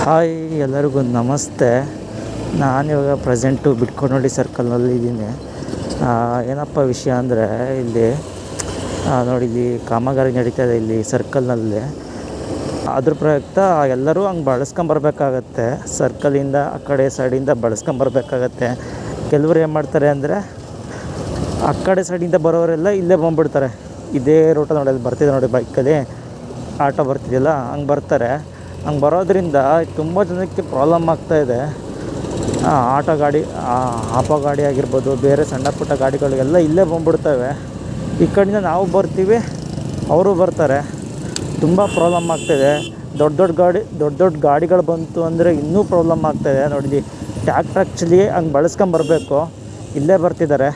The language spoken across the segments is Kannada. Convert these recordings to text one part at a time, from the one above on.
ಹಾಯ್ ಎಲ್ಲರಿಗೂ ನಮಸ್ತೆ. ನಾನಿವಾಗ ಪ್ರೆಸೆಂಟು ಬಿಟ್ಕೊಂಡಿ ಸರ್ಕಲ್ನಲ್ಲಿ ಇದ್ದೀನಿ. ಏನಪ್ಪ ವಿಷಯ ಅಂದರೆ ಇಲ್ಲಿ ನೋಡಿ, ಇಲ್ಲಿ ಕಾಮಗಾರಿ ನಡೀತಾ ಇದೆ ಇಲ್ಲಿ ಸರ್ಕಲ್ನಲ್ಲಿ. ಅದ್ರ ಪ್ರಯುಕ್ತ ಎಲ್ಲರೂ ಹಂಗೆ ಬಳಸ್ಕೊಂಬರ್ಬೇಕಾಗತ್ತೆ. ಸರ್ಕಲಿಂದ ಆ ಕಡೆ ಸೈಡಿಂದ ಬಳಸ್ಕೊಂಬರ್ಬೇಕಾಗತ್ತೆ. ಕೆಲವರು ಏನು ಮಾಡ್ತಾರೆ ಅಂದರೆ ಆ ಕಡೆ ಸೈಡಿಂದ ಬರೋರೆಲ್ಲ ಇಲ್ಲೇ ಬಂದುಬಿಡ್ತಾರೆ. ಇದೇ ರೂಟ ನೋಡಿ, ಅಲ್ಲಿ ಬರ್ತಿದೆ ನೋಡಿ, ಬೈಕಲ್ಲಿ ಆಟೋ ಬರ್ತಿದೆಯಲ್ಲ, ಹಂಗೆ ಬರ್ತಾರೆ. ಹಂಗೆ ಬರೋದ್ರಿಂದ ತುಂಬ ಜನಕ್ಕೆ ಪ್ರಾಬ್ಲಮ್ ಆಗ್ತಾಯಿದೆ. ಆಟೋ ಗಾಡಿ, ಗಾಡಿ ಆಗಿರ್ಬೋದು, ಬೇರೆ ಸಣ್ಣ ಪುಟ್ಟ ಗಾಡಿಗಳಿಗೆಲ್ಲ ಇಲ್ಲೇ ಬಂದುಬಿಡ್ತವೆ. ಈ ಕಡೆಯಿಂದ ನಾವು ಬರ್ತೀವಿ, ಅವರು ಬರ್ತಾರೆ. ತುಂಬ ಪ್ರಾಬ್ಲಮ್ ಆಗ್ತಾಯಿದೆ. ದೊಡ್ಡ ದೊಡ್ಡ ಗಾಡಿಗಳು ಬಂತು ಅಂದರೆ ಇನ್ನೂ ಪ್ರಾಬ್ಲಮ್ ಆಗ್ತಾಯಿದೆ. ನೋಡಿ, ಟ್ಯಾಕ್ಟ್ರ್ ಆ್ಯಕ್ಚುಲಿ ಹಂಗೆ ಬಳಸ್ಕೊಂಬರ್ಬೇಕು, ಇಲ್ಲೇ ಬರ್ತಿದ್ದಾರೆ.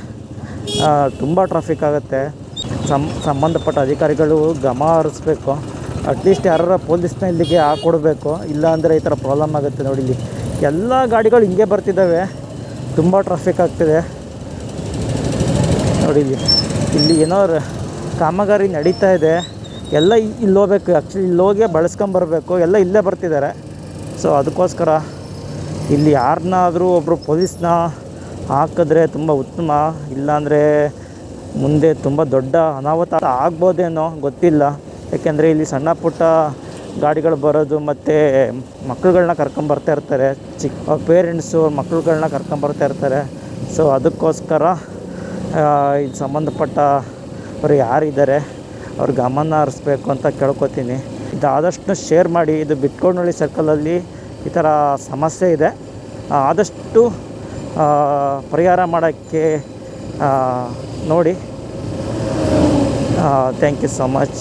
ತುಂಬ ಟ್ರಾಫಿಕ್ ಆಗುತ್ತೆ. ಸಂಬಂಧಪಟ್ಟ ಅಧಿಕಾರಿಗಳು ಗಮನ ಹರಿಸ್ಬೇಕು. ಅಟ್ಲೀಸ್ಟ್ ಯಾರು ಪೊಲೀಸ್ನ ಇಲ್ಲಿಗೆ ಹಾಕ್ಕೊಡ್ಬೇಕು. ಇಲ್ಲ ಅಂದರೆ ಈ ಥರ ಪ್ರಾಬ್ಲಮ್ ಆಗುತ್ತೆ. ನೋಡಿ, ಇಲ್ಲಿ ಎಲ್ಲ ಗಾಡಿಗಳು ಹಿಂಗೆ ಬರ್ತಿದ್ದಾವೆ. ತುಂಬ ಟ್ರಾಫಿಕ್ ಆಗ್ತಿದೆ. ನೋಡಿ, ಇಲ್ಲಿ ಏನೋ ಕಾಮಗಾರಿ ನಡೀತಾ ಇದೆ. ಎಲ್ಲ ಇಲ್ಲಿ ಹೋಗ್ಬೇಕು. ಆ್ಯಕ್ಚುಲಿ ಇಲ್ಲಿ ಹೋಗಿ ಬಳಸ್ಕೊಂಬರ್ಬೇಕು. ಎಲ್ಲ ಇಲ್ಲೇ ಬರ್ತಿದ್ದಾರೆ. ಸೊ ಅದಕ್ಕೋಸ್ಕರ ಇಲ್ಲಿ ಯಾರನ್ನಾದರೂ ಒಬ್ಬರು ಪೊಲೀಸ್ನ ಹಾಕಿದ್ರೆ ತುಂಬ ಉತ್ತಮ. ಇಲ್ಲಾಂದರೆ ಮುಂದೆ ತುಂಬ ದೊಡ್ಡ ಅನಾಹುತ ಆಗ್ಬೋದೇನೋ ಗೊತ್ತಿಲ್ಲ. ಯಾಕೆಂದರೆ ಇಲ್ಲಿ ಸಣ್ಣ ಪುಟ್ಟ ಗಾಡಿಗಳು ಬರೋದು, ಮತ್ತು ಮಕ್ಕಳುಗಳನ್ನ ಕರ್ಕೊಂಬರ್ತಾ ಇರ್ತಾರೆ. ಪೇರೆಂಟ್ಸು ಮಕ್ಕಳುಗಳನ್ನ ಕರ್ಕೊಂಬರ್ತಾ ಇರ್ತಾರೆ. ಸೊ ಅದಕ್ಕೋಸ್ಕರ ಇಲ್ಲಿ ಸಂಬಂಧಪಟ್ಟವರು ಯಾರಿದ್ದಾರೆ ಅವ್ರ ಗಮನ ಹರಿಸ್ಬೇಕು ಅಂತ ಕೇಳ್ಕೊತೀನಿ. ಇದಾದಷ್ಟು ಶೇರ್ ಮಾಡಿ. ಇದು ಬಿಟ್ಕೊಂಡಿ ಸರ್ಕಲಲ್ಲಿ ಈ ಥರ ಸಮಸ್ಯೆ ಇದೆ. ಆದಷ್ಟು ಪರಿಹಾರ ಮಾಡೋಕ್ಕೆ ನೋಡಿ. Thank you so much.